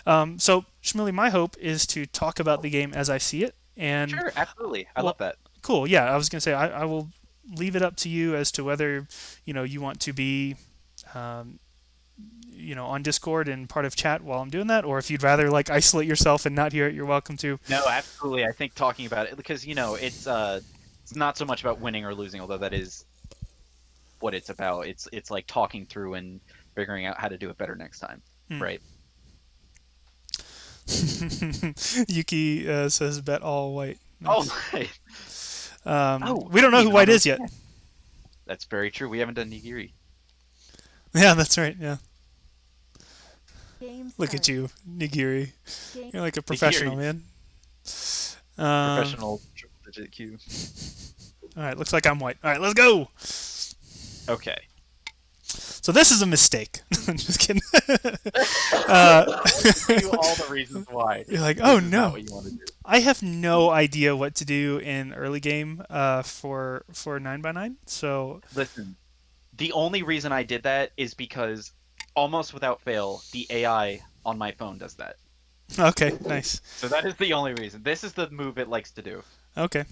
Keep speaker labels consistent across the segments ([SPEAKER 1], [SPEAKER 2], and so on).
[SPEAKER 1] So Shmuley, my hope is to talk about the game as I see it, and
[SPEAKER 2] Sure, absolutely. I
[SPEAKER 1] well,
[SPEAKER 2] love that.
[SPEAKER 1] cool. Yeah, I was gonna say I will leave it up to you as to whether you want to be um, on Discord and part of chat while I'm doing that, or if you'd rather like isolate yourself and not hear it, you're welcome to.
[SPEAKER 2] No, absolutely. I think talking about it because it's not so much about winning or losing, although that is what it's about. It's like talking through and figuring out how to do it better next time,
[SPEAKER 1] Hmm.
[SPEAKER 2] right?
[SPEAKER 1] Yuki says bet all white.
[SPEAKER 2] Oh,
[SPEAKER 1] Nice.
[SPEAKER 2] right. Oh,
[SPEAKER 1] We
[SPEAKER 2] I
[SPEAKER 1] don't
[SPEAKER 2] didn't
[SPEAKER 1] know who
[SPEAKER 2] even
[SPEAKER 1] white is yet.
[SPEAKER 2] understand. That's very true. We haven't done nigiri.
[SPEAKER 1] Yeah, that's right. Yeah.
[SPEAKER 3] Game
[SPEAKER 1] Look at
[SPEAKER 3] start.
[SPEAKER 1] you, Nigiri.
[SPEAKER 3] Game.
[SPEAKER 1] You're like a professional,
[SPEAKER 2] Nigiri,
[SPEAKER 1] man. Um,
[SPEAKER 2] professional triple digit Q.
[SPEAKER 1] all right, looks like I'm white. All right, let's go.
[SPEAKER 2] Okay.
[SPEAKER 1] So this is a mistake. I'm just kidding. uh,
[SPEAKER 2] Let me give you all the reasons why
[SPEAKER 1] you're like,
[SPEAKER 2] this
[SPEAKER 1] oh
[SPEAKER 2] is not
[SPEAKER 1] no,
[SPEAKER 2] what you want to do.
[SPEAKER 1] I have no idea what to do in early game for 9x9. So
[SPEAKER 2] Listen, the only reason I did that is because almost without fail, the AI on my phone does that.
[SPEAKER 1] okay, nice.
[SPEAKER 2] So that is the only reason. This is the move it likes to do.
[SPEAKER 1] Okay,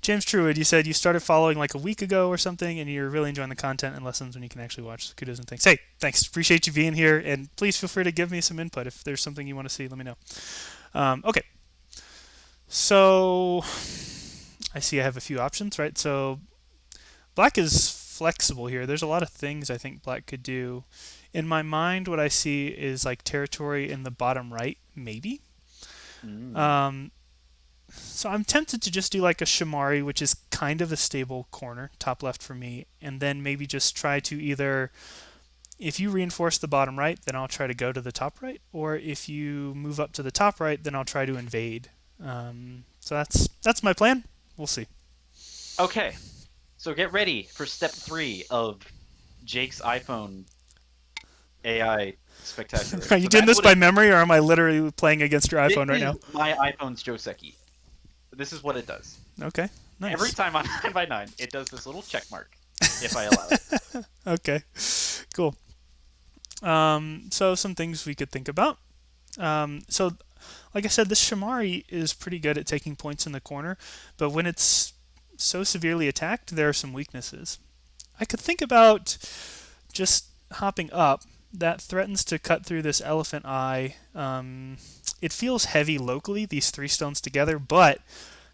[SPEAKER 1] James Truitt, you said you started following like a week ago or something, and you're really enjoying the content and lessons when you can actually watch. So kudos and thanks. Hey, thanks. Appreciate you being here, and please feel free to give me some input if there's something you want to see. Let me know. Okay, so I see I have a few options, right? So black is flexible here. There's a lot of things I think black could do. In my mind, what I see is like territory in the bottom right, maybe.
[SPEAKER 2] Mm.
[SPEAKER 1] Um, so I'm tempted to just do like a Shamari, which is kind of a stable corner, top left for me, and then maybe just try to either, if you reinforce the bottom right, then I'll try to go to the top right, or if you move up to the top right, then I'll try to invade. So that's my plan. We'll see.
[SPEAKER 2] Okay, so get ready for step 3 of Jake's iPhone AI spectacular.
[SPEAKER 1] Are you
[SPEAKER 2] So
[SPEAKER 1] doing
[SPEAKER 2] that's
[SPEAKER 1] this
[SPEAKER 2] what
[SPEAKER 1] by
[SPEAKER 2] it.
[SPEAKER 1] memory, or am I literally playing against your
[SPEAKER 2] This
[SPEAKER 1] iPhone right
[SPEAKER 2] is
[SPEAKER 1] now?
[SPEAKER 2] my iPhone's Joseki. This is what it does.
[SPEAKER 1] Okay,
[SPEAKER 2] Every
[SPEAKER 1] nice.
[SPEAKER 2] time on 9 by 9, it does this little check mark if I allow it.
[SPEAKER 1] Okay, cool. So some things we could think about. So, like I said, this Shamari is pretty good at taking points in the corner, but when it's so severely attacked, there are some weaknesses. I could think about just hopping up. That threatens to cut through this elephant eye. It feels heavy locally, these three stones together, but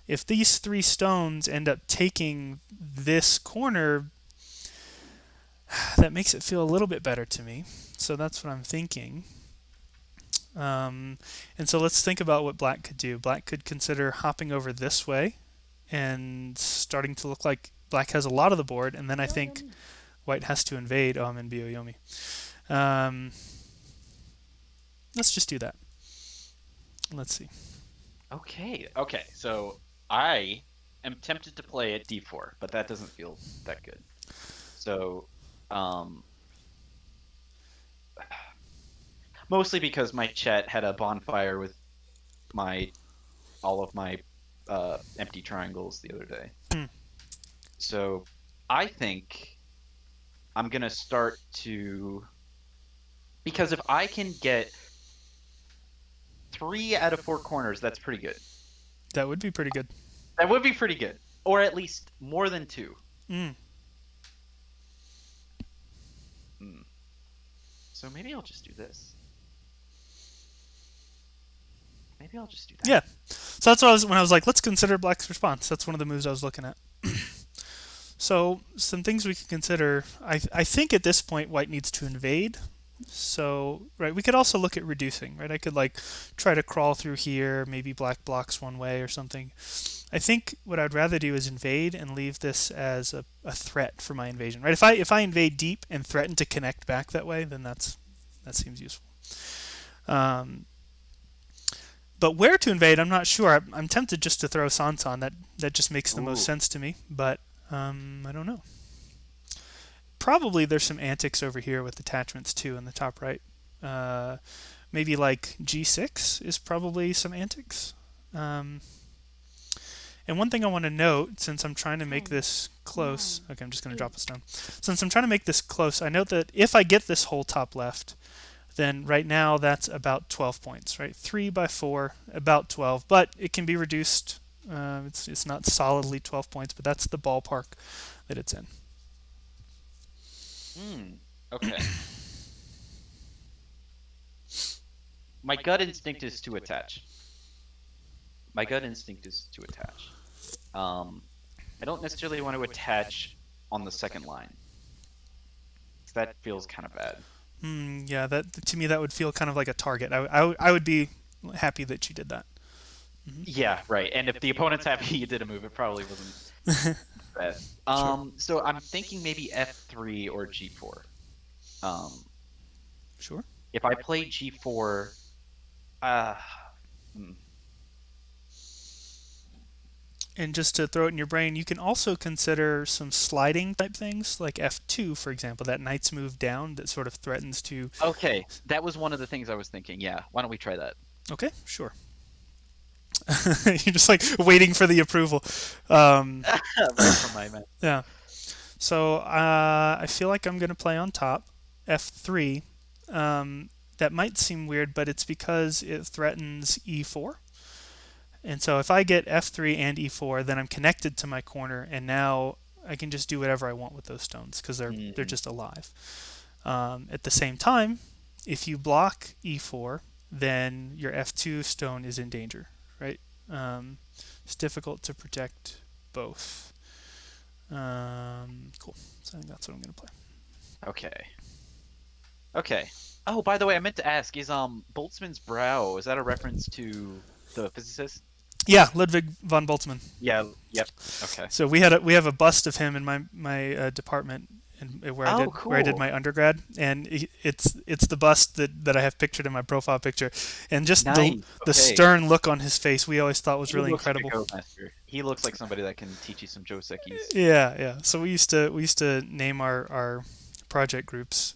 [SPEAKER 1] if these three stones end up taking this corner, that makes it feel a little bit better to me. So that's what I'm thinking. And so let's think about what black could do. Black could consider hopping over this way and starting to look like black has a lot of the board, and then I think
[SPEAKER 3] Yoyomi.
[SPEAKER 1] white has to invade. Oh, I'm in Bioyomi. Um, let's just do that. Let's see.
[SPEAKER 2] Okay, okay. So I am tempted to play at d4, but that doesn't feel that good. So, um, mostly because my chat had a bonfire with my all of my empty triangles the other day.
[SPEAKER 1] Hmm.
[SPEAKER 2] So I think I'm gonna start to because if I can get 3 out of 4 corners, that's pretty good.
[SPEAKER 1] That would be pretty good.
[SPEAKER 2] That would be pretty good, or at least more than 2.
[SPEAKER 1] Mm.
[SPEAKER 2] Hmm. So maybe I'll just do this. Maybe I'll just do that.
[SPEAKER 1] Yeah. So that's what I was when I was like, let's consider black's response. That's one of the moves I was looking at. So some things we could consider. I think at this point white needs to invade. So right, we could also look at reducing. Right, I could like try to crawl through here. Maybe black blocks one way or something. I think what I'd rather do is invade and leave this as a threat for my invasion. Right, if I invade deep and threaten to connect back that way, then that seems useful. Um, but where to invade, I'm not sure. I'm tempted just to throw Sansan. That just makes the most
[SPEAKER 2] Ooh.
[SPEAKER 1] sense to me. But I don't know. Probably there's some antics over here with attachments too in the top right. Uh, Maybe like G6 is probably some antics. Um, and one thing I want to note, since I'm trying to make
[SPEAKER 3] 10,
[SPEAKER 1] this close,
[SPEAKER 3] 9,
[SPEAKER 1] okay, I'm just going to drop
[SPEAKER 3] 8.
[SPEAKER 1] this down. Since I'm trying to make this close, I note that if I get this whole top left, then right now that's about 12 points, right? 3 by 4, about 12, but it can be reduced. It's not solidly 12 points, but that's the ballpark that it's in.
[SPEAKER 2] Okay. My gut instinct is to attach. My gut instinct is to attach. Um, I don't necessarily want to attach on the second line. That feels kind of bad.
[SPEAKER 1] Yeah, that to me that would feel kind of like a target. I would be happy that you did that.
[SPEAKER 2] Yeah, right. And if the opponent's happy you did a move, it probably wasn't bad.
[SPEAKER 1] Sure.
[SPEAKER 2] So I'm thinking maybe F3 or G4. Um,
[SPEAKER 1] Sure.
[SPEAKER 2] if I play G4, uh, hmm,
[SPEAKER 1] And just to throw it in your brain, you can also consider some sliding type things, like F2, for example, that knight's move down that sort of threatens to.
[SPEAKER 2] okay, that was one of the things I was thinking. Yeah, why don't we try that?
[SPEAKER 1] Okay, sure. You're just like waiting for the approval. Um,
[SPEAKER 2] Right from my mind.
[SPEAKER 1] yeah. So I feel like I'm going to play on top, F3. That might seem weird, but it's because it threatens E4. And so if I get F3 and E4, then I'm connected to my corner, and now I can just do whatever I want with those stones because they're
[SPEAKER 2] Mm,
[SPEAKER 1] just alive. At the same time, if you block E4, then your F2 stone is in danger, right? It's difficult to protect both. Cool. So I think that's what I'm going to play.
[SPEAKER 2] okay. Okay. Oh, by the way, I meant to ask, is Boltzmann's brow, is that a reference to the physicist?
[SPEAKER 1] Yeah, Ludwig von Boltzmann.
[SPEAKER 2] Yeah, yep. Okay.
[SPEAKER 1] So we have a bust of him in my department and
[SPEAKER 2] Oh,
[SPEAKER 1] where I did
[SPEAKER 2] cool.
[SPEAKER 1] my undergrad, and it's the bust that I have pictured in my profile picture, and just
[SPEAKER 2] Nice.
[SPEAKER 1] the
[SPEAKER 2] Okay.
[SPEAKER 1] stern look on his face we always thought was
[SPEAKER 2] He
[SPEAKER 1] really
[SPEAKER 2] looks like a
[SPEAKER 1] incredible.
[SPEAKER 2] Codemaster. He looks like somebody that can teach you some Josekis.
[SPEAKER 1] Yeah, yeah. So we used to name our project groups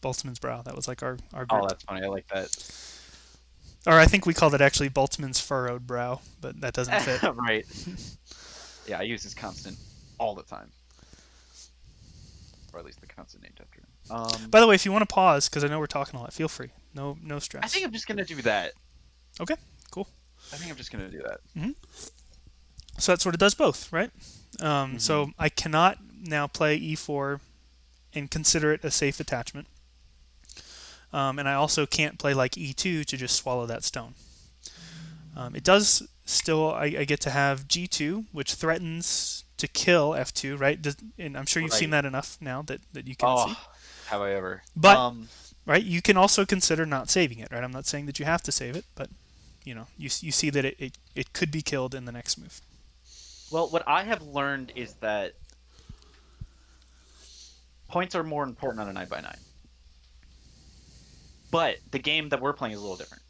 [SPEAKER 1] Boltzmann's brow. That was like our
[SPEAKER 2] Oh,
[SPEAKER 1] group.
[SPEAKER 2] that's funny. I like that.
[SPEAKER 1] Or I think we called it actually Boltzmann's furrowed brow, but that doesn't fit.
[SPEAKER 2] Right. Yeah, I use his constant all the time, or at least the constant named after him.
[SPEAKER 1] By the way, if you want to pause, because I know we're talking a lot, feel free. No
[SPEAKER 2] I
[SPEAKER 1] stress.
[SPEAKER 2] think I'm just gonna do that.
[SPEAKER 1] Okay, cool.
[SPEAKER 2] I think I'm just gonna do that.
[SPEAKER 1] So that sort of does both, right?
[SPEAKER 2] Hmm.
[SPEAKER 1] So I cannot now play e4 and consider it a safe attachment. And I also can't play like e2 to just swallow that stone. It does still, I get to have g2, which threatens to kill f2, right? And I'm sure you've seen
[SPEAKER 2] Right.
[SPEAKER 1] that enough now that you can
[SPEAKER 2] Oh,
[SPEAKER 1] see.
[SPEAKER 2] have I ever?
[SPEAKER 1] But, right, you can also consider not saving it, right? I'm not saying that you have to save it, but you see that it could be killed in the next move.
[SPEAKER 2] Well, what I have learned is that points are more important on a 9 by 9. But the game that we're playing is a little different.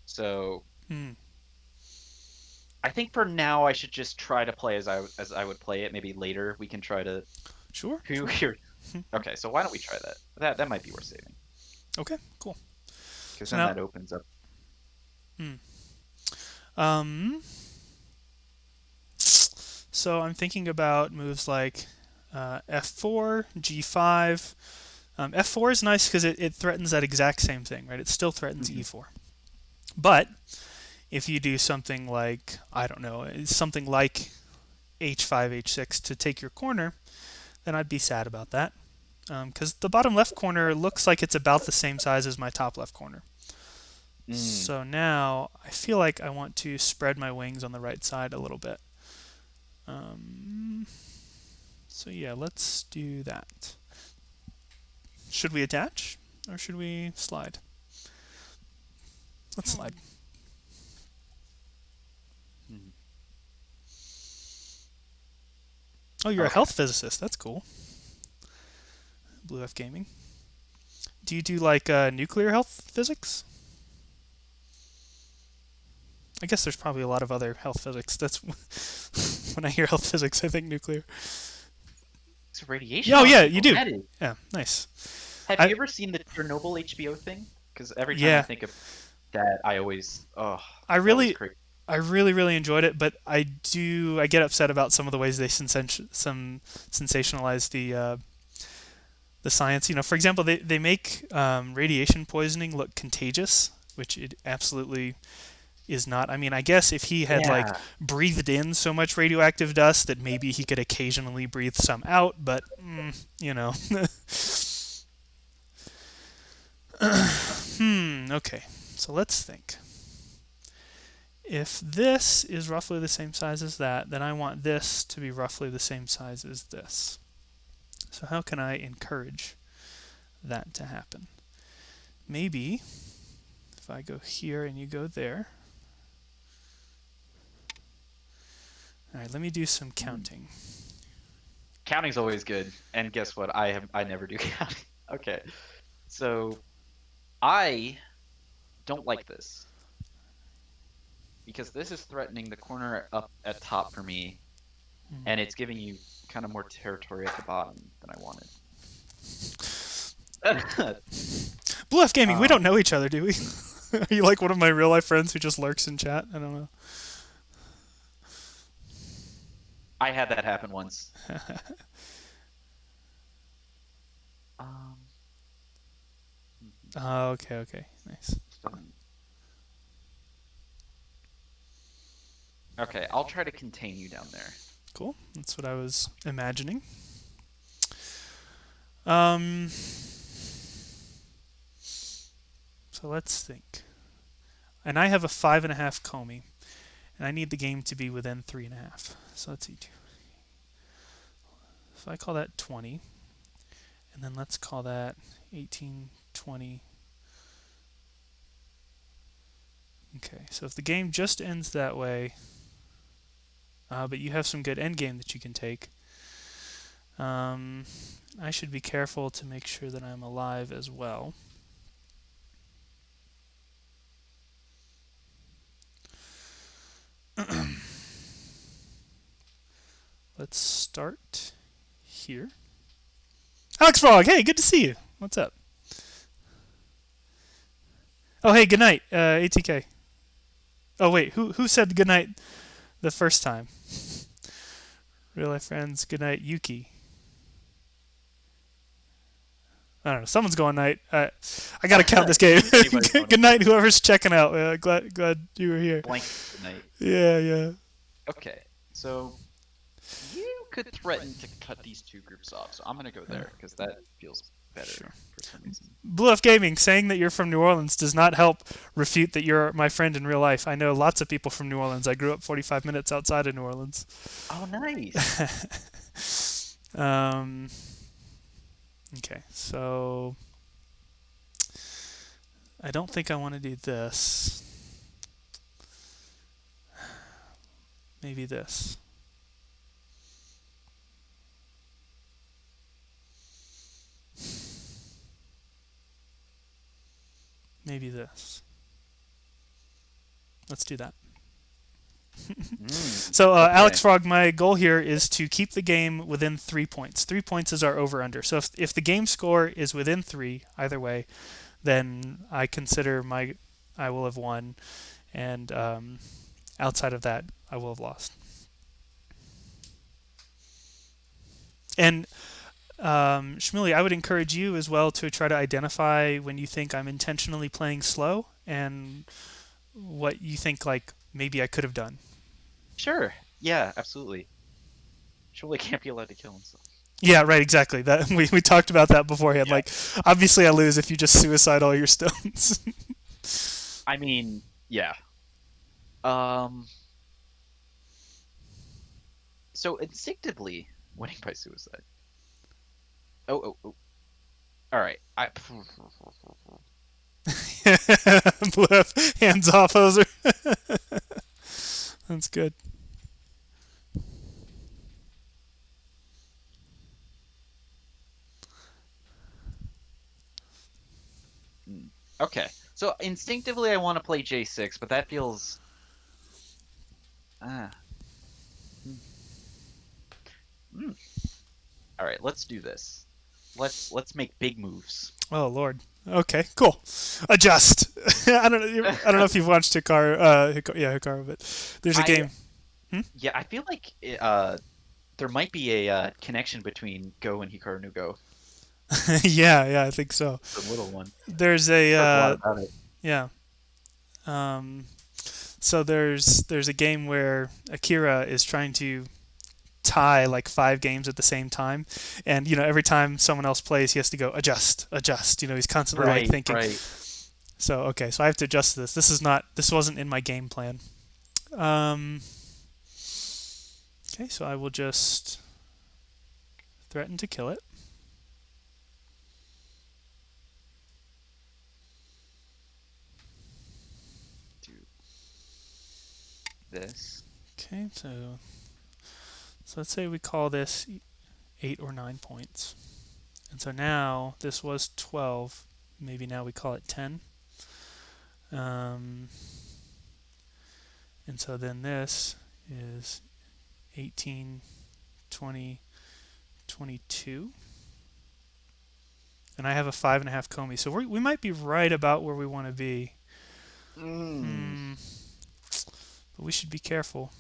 [SPEAKER 2] So
[SPEAKER 1] Hmm.
[SPEAKER 2] I think for now I should just try to play as I would play it. Maybe later we can try to.
[SPEAKER 1] Sure,
[SPEAKER 2] Who
[SPEAKER 1] sure.
[SPEAKER 2] here? Okay, so why don't we try that? That might be worth saving
[SPEAKER 1] Okay, cool.
[SPEAKER 2] because
[SPEAKER 1] So
[SPEAKER 2] then
[SPEAKER 1] now,
[SPEAKER 2] that opens up.
[SPEAKER 1] hmm. um, so I'm thinking about moves like f4, g5. F4 is nice because it threatens that exact same thing, right? It still threatens
[SPEAKER 2] Mhm.
[SPEAKER 1] e4. But if you do something like, I don't know, something like h5, h6 to take your corner, then I'd be sad about that. Because the bottom left corner looks like it's about the same size as my top left corner.
[SPEAKER 2] Mm.
[SPEAKER 1] So now I feel like I want to spread my wings on the right side a little bit. Um, so yeah, let's do that. Should we attach or should we slide? Let's slide.
[SPEAKER 2] Mhm.
[SPEAKER 1] Oh, you're a
[SPEAKER 2] Okay.
[SPEAKER 1] health physicist. That's cool. Blue F Gaming. Do you do like nuclear health physics? I guess there's probably a lot of other health physics. That's when I hear health physics, I think nuclear.
[SPEAKER 2] It's radiation
[SPEAKER 1] Yeah, oh
[SPEAKER 2] on
[SPEAKER 1] yeah, you
[SPEAKER 2] people.
[SPEAKER 1] do.
[SPEAKER 2] That is.
[SPEAKER 1] Yeah, nice.
[SPEAKER 2] Have
[SPEAKER 1] I
[SPEAKER 2] you ever seen the Chernobyl HBO thing? Because every time I
[SPEAKER 1] yeah,
[SPEAKER 2] think of that, I always, oh,
[SPEAKER 1] I
[SPEAKER 2] that was
[SPEAKER 1] really
[SPEAKER 2] crazy.
[SPEAKER 1] I really enjoyed it, but I get upset about some of the ways they sensationalize the science. For example, they make radiation poisoning look contagious, which it absolutely is not. I mean, I guess if he had like
[SPEAKER 2] Yeah.
[SPEAKER 1] breathed in so much radioactive dust that maybe he could occasionally breathe some out, but you know. Okay, so let's think. If this is roughly the same size as that, then I want this to be roughly the same size as this. So how can I encourage that to happen? Maybe if I go here and you go there. All right, let me do some
[SPEAKER 2] Mm.
[SPEAKER 1] counting.
[SPEAKER 2] Counting's always good. And guess what? I never do counting. Okay. So I don't like this because this is threatening the corner up at top for me, and it's giving you kind of more territory at the bottom than I wanted.
[SPEAKER 1] Blue F Gaming, we
[SPEAKER 2] um,
[SPEAKER 1] don't know each other, do we? Are you like one of my real life friends who just lurks in chat? I don't know.
[SPEAKER 2] I had that happen once. Um,
[SPEAKER 1] Oh, okay, okay, nice.
[SPEAKER 2] okay, I'll try to contain you down there.
[SPEAKER 1] Cool. That's what I was imagining. Um, so let's think. And I have a 5.5 Comey, and I need the game to be within 3.5. So let's see. So I call that 20, and then let's call that 18, 20. Okay, so if the game just ends that way, but you have some good endgame that you can take, I should be careful to make sure that I'm alive as well. Let's start here. Alex Frog, hey, good to see you. What's up? Oh, hey, good night, ATK. Oh, wait, who said good night the first time? Real life friends, good night, Yuki. I don't know. Someone's going night. I gotta count this game. Good night, whoever's checking out. Glad you were here.
[SPEAKER 2] Blank night.
[SPEAKER 1] Yeah, yeah.
[SPEAKER 2] Okay, so you could threaten to cut these two groups off, so I'm gonna go there because that feels better
[SPEAKER 1] Sure.
[SPEAKER 2] for some reason.
[SPEAKER 1] Blue F Gaming, saying that you're from New Orleans does not help refute that you're my friend in real life. I know lots of people from New Orleans. I grew up 45 minutes outside of New Orleans.
[SPEAKER 2] Oh, nice.
[SPEAKER 1] um, okay, so I don't think I want to do this. Maybe this. Maybe this. Let's do that. So,
[SPEAKER 2] Okay.
[SPEAKER 1] Alex Frog, my goal here is to keep the game within 3 points. 3 points is our over/under. So, if the game score is within three, either way, then I consider I will have won, and outside of that, I will have lost. And Shmuley, I would encourage you as well to try to identify when you think I'm intentionally playing slow and what you think like maybe I could have done.
[SPEAKER 2] Sure. Yeah, absolutely. Surely can't be allowed to kill himself.
[SPEAKER 1] Yeah, right, exactly. That we talked about that beforehand.
[SPEAKER 2] Yeah.
[SPEAKER 1] Like, obviously, I lose if you just suicide all your stones.
[SPEAKER 2] I mean, yeah. Um. So instinctively, winning by suicide. Oh, oh, oh. All right.
[SPEAKER 1] Blip, hands off, hoser. That's good.
[SPEAKER 2] Okay. So instinctively, I want to play J6, but that feels. Ah. Mm. All right. Let's do this. Let's make big moves.
[SPEAKER 1] Oh Lord. Okay, cool. Adjust. I don't know if you've watched Hikaru, but there's a
[SPEAKER 2] I
[SPEAKER 1] game. Hmm?
[SPEAKER 2] Yeah. I feel like there might be a connection between Go and Hikaru no Go.
[SPEAKER 1] Yeah, I think so.
[SPEAKER 2] The little one.
[SPEAKER 1] There's a
[SPEAKER 2] Says a lot about it.
[SPEAKER 1] yeah. Um, so there's a game where Akira is trying to tie like 5 games at the same time, and every time someone else plays, he has to go adjust, adjust. He's constantly like
[SPEAKER 2] Right,
[SPEAKER 1] thinking.
[SPEAKER 2] right.
[SPEAKER 1] So okay, so I have to adjust this. This wasn't in my game plan. Um, okay, so I will just threaten to kill it.
[SPEAKER 2] Do this.
[SPEAKER 1] Okay, so let's say we call this 8 or 9 points. And so now this was 12. Maybe now we call it 10. Um, and so then this is 18, 20, 22. And I have a 5.5 Comey. So we might be right about where we want to be.
[SPEAKER 2] Mm.
[SPEAKER 1] Hmm. But we should be careful.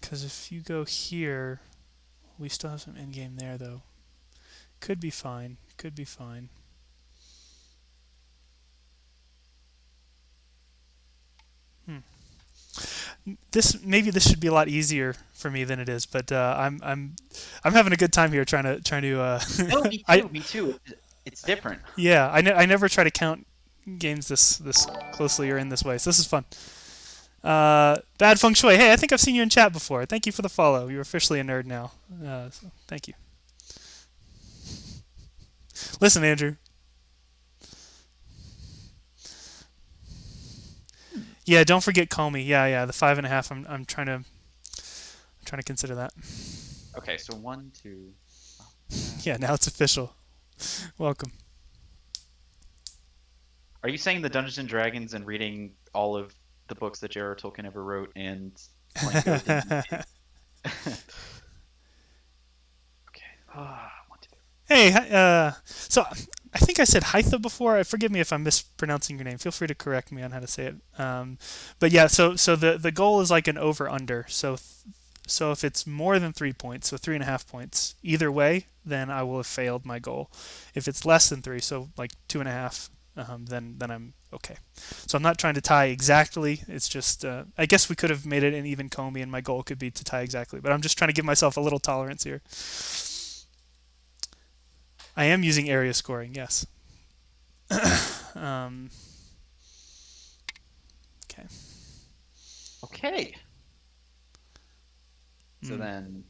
[SPEAKER 1] Because if you go here, we still have some endgame there, though. Could be fine. Could be fine. Hmm. Maybe this should be a lot easier for me than it is, but I'm having a good time here trying to
[SPEAKER 2] No, me
[SPEAKER 1] I
[SPEAKER 2] too. Me too. It's different.
[SPEAKER 1] yeah I never try to count games this closely or in this way, so this is fun. Bad feng shui. Hey, I think I've seen you in chat before. Thank you for the follow. You're officially a nerd now. So thank you. Listen, Andrew. Yeah, don't forget Comey. Yeah, the 5.5. I'm trying to consider that.
[SPEAKER 2] Okay, so one, two.
[SPEAKER 1] Yeah, now it's official. Welcome.
[SPEAKER 2] Are you saying the Dungeons and Dragons and reading all of the books that J.R.R. Tolkien ever wrote and playing Go D&D? Okay. One, two.
[SPEAKER 1] Hey, so I think I said Hytha before. Forgive me if I'm mispronouncing your name. Feel free to correct me on how to say it. But yeah, so the goal is like an over under. So if it's more than 3 points, so 3.5 points, either way, then I will have failed my goal. If it's less than three, so like 2.5, then I'm okay. So I'm not trying to tie exactly. It's just I guess we could have made it an even Comey, and my goal could be to tie exactly. But I'm just trying to give myself a little tolerance here. I am using area scoring, yes. um, okay.
[SPEAKER 2] Okay. So
[SPEAKER 1] Mm,
[SPEAKER 2] then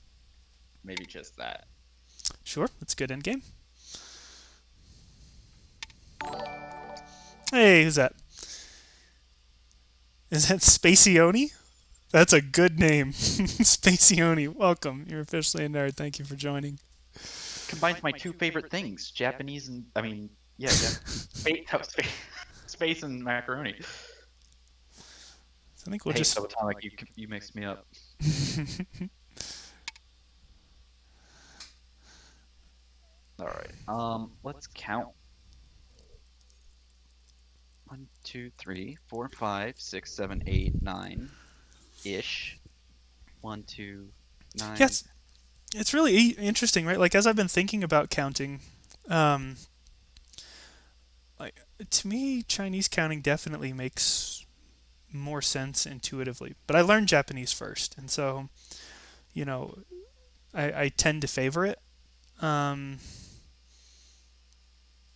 [SPEAKER 2] maybe just that.
[SPEAKER 1] sure, that's good end game. Hey, who's that? Is that Spacioni? That's a good name. Spacioni, welcome. You're officially a nerd. Thank you for joining.
[SPEAKER 2] Combines my two favorite things, Japanese and I mean, yeah, space, space and macaroni.
[SPEAKER 1] So I think we'll
[SPEAKER 2] Hey,
[SPEAKER 1] just.
[SPEAKER 2] Subatomic, you mixed me up. All right. Let's count. 1, 2, 3, 4, 5, 6, 7, 8, 9 ish. 1, 2, 9.
[SPEAKER 1] Yes, it's really interesting, right? Like as I've been thinking about counting, um, like to me, Chinese counting definitely makes more sense intuitively. But I learned Japanese first, and so you know, I tend to favor it. Um,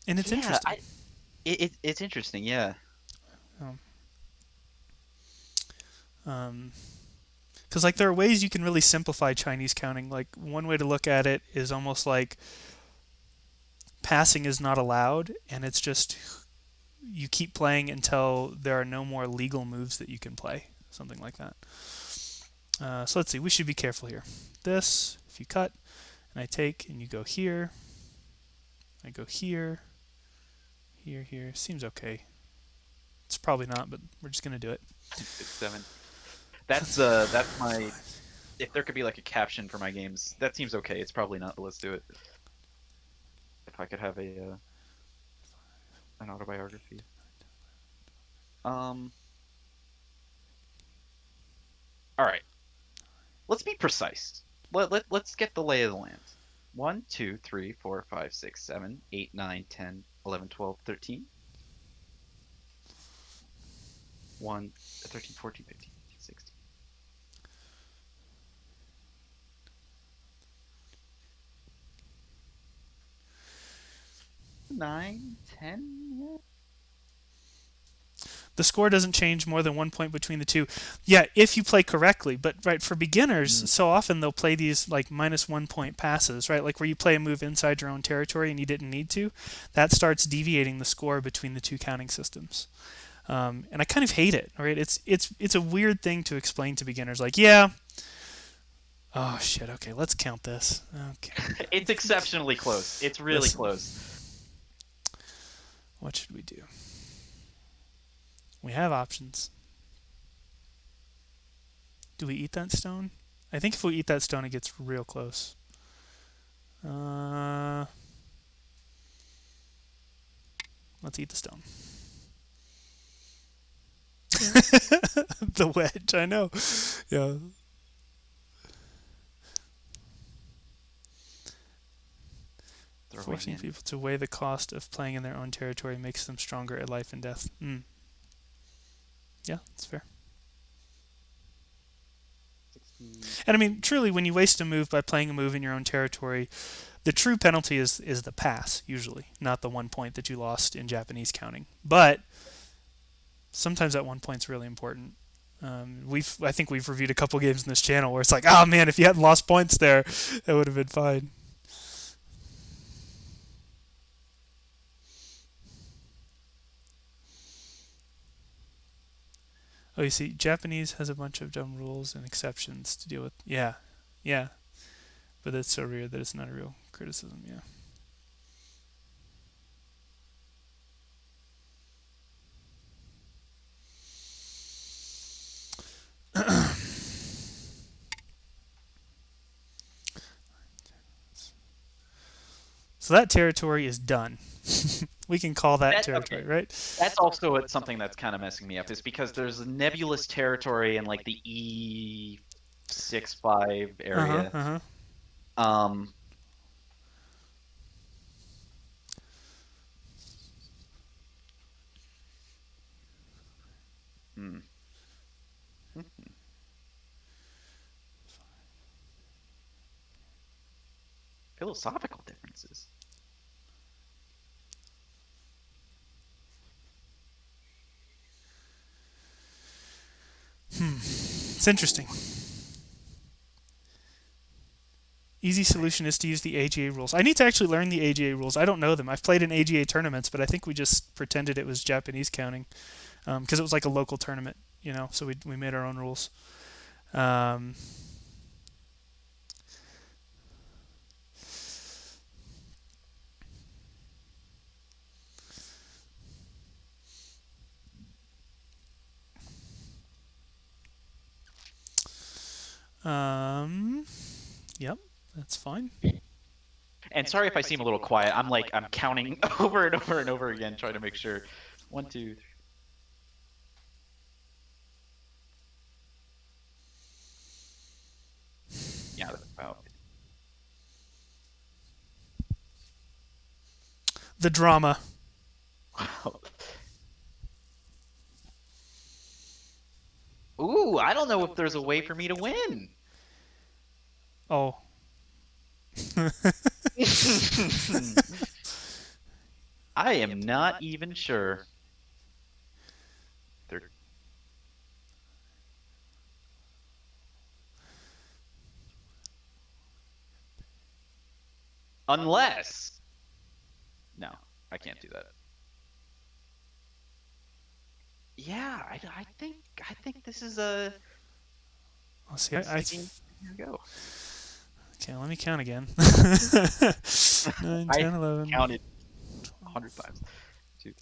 [SPEAKER 1] and it's
[SPEAKER 2] Yeah,
[SPEAKER 1] interesting.
[SPEAKER 2] it's interesting. Yeah.
[SPEAKER 1] Um, because like there are ways you can really simplify Chinese counting. Like one way to look at it is almost like passing is not allowed, and it's just you keep playing until there are no more legal moves that you can play, something like that. So let's see. We should be careful here. This, if you cut, and I take, and you go here, I go here, here. Seems okay. It's probably not, but we're just gonna do it.
[SPEAKER 2] 6, 7. That's my. If there could be like a caption for my games, that seems okay. It's probably not, but let's do it. If I could have a an autobiography. Um. All right. Let's be precise. Let's get the lay of the land. 1, 2, 3, 4, 5, 6, 7, 8, 9, 10, 11, 12, 13. 1, 13, 14, 15, 16. 9, 10?
[SPEAKER 1] The score doesn't change more than 1 point between the two. Yeah, if you play correctly. But right, for beginners,
[SPEAKER 2] Mm.
[SPEAKER 1] so often they'll play these like -1 point passes, right? Like where you play a move inside your own territory and you didn't need to. That starts deviating the score between the two counting systems. And I kind of hate it. Right? It's a weird thing to explain to beginners. Like, yeah, oh shit. Okay, let's count this. Okay,
[SPEAKER 2] It's exceptionally close. It's really
[SPEAKER 1] listen.
[SPEAKER 2] close.
[SPEAKER 1] What should we do? We have options. Do we eat that stone? I think if we eat that stone, it gets real close. Uh, let's eat the stone. The wedge, I know. Yeah.
[SPEAKER 2] Throwing
[SPEAKER 1] Forcing
[SPEAKER 2] in
[SPEAKER 1] people to weigh the cost of playing in their own territory makes them stronger at life and death. Yeah, that's fair.
[SPEAKER 2] 16.
[SPEAKER 1] And I mean, truly, when you waste a move by playing a move in your own territory, the true penalty is the pass, usually, not the 1 point that you lost in Japanese counting. But sometimes that 1 point's really important. I think we've reviewed a couple games in this channel where it's like, oh man, if you hadn't lost points there, it would have been fine. Oh, you see, Japanese has a bunch of dumb rules and exceptions to deal with. Yeah, yeah, but it's so weird that it's not a real criticism. Yeah. So that territory is done. We can call that
[SPEAKER 2] Okay.
[SPEAKER 1] territory, right?
[SPEAKER 2] That's also something that's kind of messing me up is because there's a nebulous territory in like the E65
[SPEAKER 1] Uh huh.
[SPEAKER 2] area.
[SPEAKER 1] Uh huh.
[SPEAKER 2] Um, hmm. Philosophical differences.
[SPEAKER 1] It's interesting. Easy solution is to use the AGA rules. I need to actually learn the AGA rules. I don't know them. I've played in AGA tournaments, but I think we just pretended it was Japanese counting because it was like a local tournament, you know. So we made our own rules. Um, um, yep, that's fine.
[SPEAKER 2] And sorry if I seem a little quiet. I'm counting over and over and over again, trying to make sure. 1, 2, 3. Yeah, that's about
[SPEAKER 1] The drama.
[SPEAKER 2] it. Ooh, I don't know if there's a way for me to win.
[SPEAKER 1] Oh.
[SPEAKER 2] I am not even sure. They're... Unless. No, I can't do that. Yeah, I think this is a
[SPEAKER 1] Let's see.
[SPEAKER 2] this is a game. Here we go.
[SPEAKER 1] Okay, let me count again. 9,
[SPEAKER 2] I
[SPEAKER 1] 10, 11,
[SPEAKER 2] counted
[SPEAKER 1] 12,
[SPEAKER 2] 100 times. 2, 3.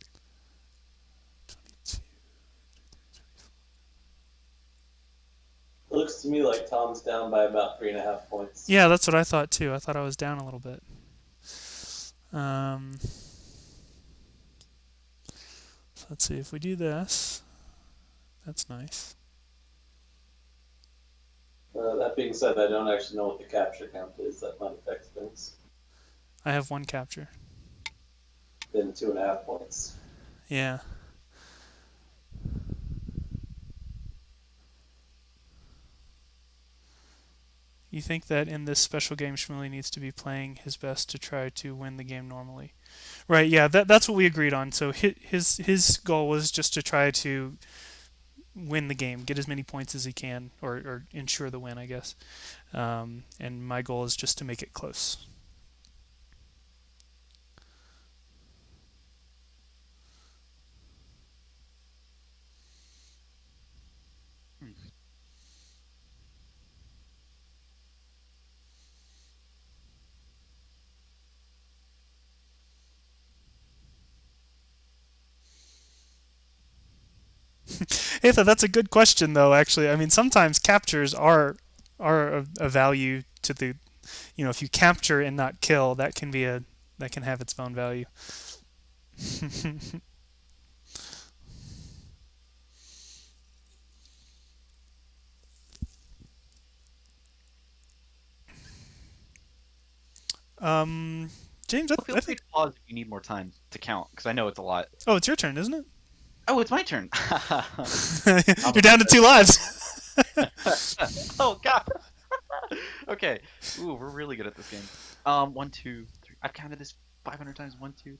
[SPEAKER 1] 22.
[SPEAKER 3] It looks to me like Tom's down by about 3.5 points.
[SPEAKER 1] Yeah, that's what I thought too. I thought I was down a little bit. So let's see if we do this. That's nice.
[SPEAKER 3] That being said, I don't actually know what the capture count is. That might affect things.
[SPEAKER 1] I have 1 capture.
[SPEAKER 3] Then 2.5 points.
[SPEAKER 1] Yeah. You think that in this special game, Shmuley needs to be playing his best to try to win the game normally, right? Yeah, that's what we agreed on. So his goal was just to try to win the game, get as many points as he can, or ensure the win, I guess. And my goal is just to make it close. Atha, that's a good question, though. Actually, I mean, sometimes captures are a value to the, if you capture and not kill, that can have its own value. um, James,
[SPEAKER 2] Feel
[SPEAKER 1] I
[SPEAKER 2] free
[SPEAKER 1] think.
[SPEAKER 2] to pause if you need more time to count, because I know it's a lot.
[SPEAKER 1] Oh, it's your turn, isn't it?
[SPEAKER 2] Oh, it's my turn.
[SPEAKER 1] You're down to 2 lives.
[SPEAKER 2] Oh God. Okay. Ooh, we're really good at this game. 1, 2, 3. I've counted this 500 times. 1, 2.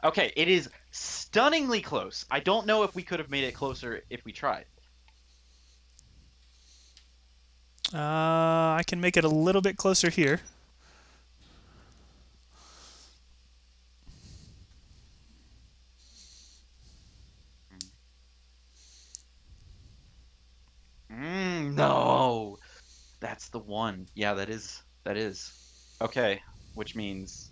[SPEAKER 2] Okay, it is stunningly close. I don't know if we could have made it closer if we tried.
[SPEAKER 1] I can make it a little bit closer here.
[SPEAKER 2] No. That's the one. Yeah, that is. That is. Okay, which means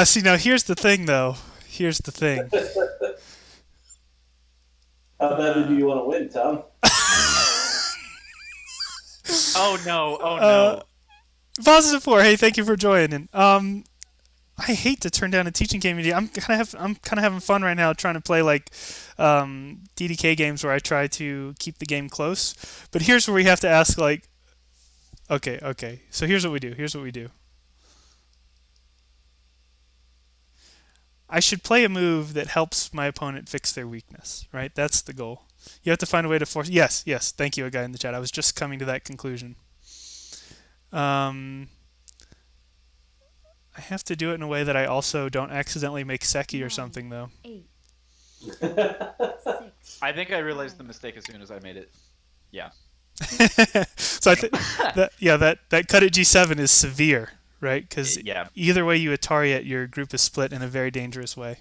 [SPEAKER 1] See, now here's the thing, though. Here's the thing.
[SPEAKER 3] How badly do you want to win, Tom?
[SPEAKER 2] Oh no! Oh
[SPEAKER 1] Uh,
[SPEAKER 2] no!
[SPEAKER 1] Positive 4. Hey, thank you for joining. I hate to turn down a teaching community. I'm kind of having fun right now trying to play like DDK games where I try to keep the game close. But here's where we have to ask like, okay. So here's what we do. I should play a move that helps my opponent fix their weakness, right? That's the goal. You have to find a way to force. Yes. Thank you, a guy in the chat. I was just coming to that conclusion. I have to do it in a way that I also don't accidentally make Seki or something, though.
[SPEAKER 4] 8,
[SPEAKER 2] I think I realized the mistake as soon as I made it. Yeah.
[SPEAKER 1] So I think that cut at G7 is severe, right? Because
[SPEAKER 2] Yeah.
[SPEAKER 1] either way you Atari it, your group is split in a very dangerous way.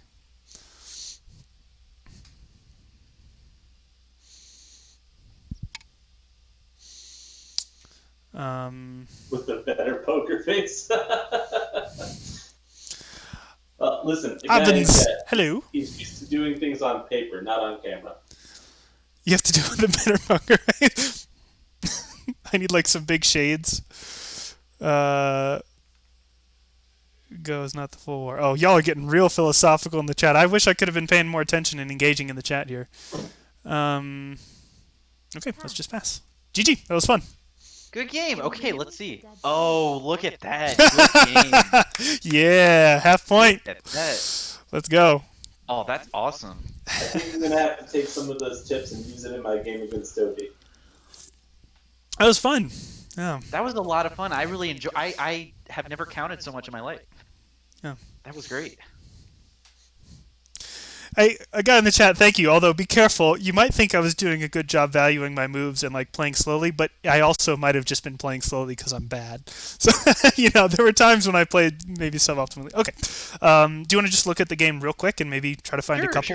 [SPEAKER 3] With the better poker face. Listen, the guy in
[SPEAKER 1] Evans,
[SPEAKER 3] chat,
[SPEAKER 1] hello.
[SPEAKER 3] he's used to doing things on paper, not on camera.
[SPEAKER 1] You have to do it with a better poker face. I need like some big shades. Go is not the full war. Oh, y'all are getting real philosophical in the chat. I wish I could have been paying more attention and engaging in the chat here. Okay, let's just pass. GG, that was fun.
[SPEAKER 2] Good game. Okay, let's see. Oh, look at that. Good game.
[SPEAKER 1] Yeah, half point.
[SPEAKER 2] Look at that.
[SPEAKER 1] Let's go.
[SPEAKER 2] Oh, that's awesome.
[SPEAKER 3] I think I'm gonna have to take some of those tips and use it in my game against Toby.
[SPEAKER 1] That was fun. Yeah.
[SPEAKER 2] That was a lot of fun. I really enjoy. I have never counted so much in my life.
[SPEAKER 1] Yeah.
[SPEAKER 2] That was great.
[SPEAKER 1] A guy in the chat, thank you. Although, be careful. You might think I was doing a good job valuing my moves and like playing slowly, but I also might have just been playing slowly because I'm bad. So, there were times when I played maybe suboptimally. Okay. Do you want to just look at the game real quick and maybe try to find a
[SPEAKER 2] Sure,
[SPEAKER 1] couple?
[SPEAKER 2] sure.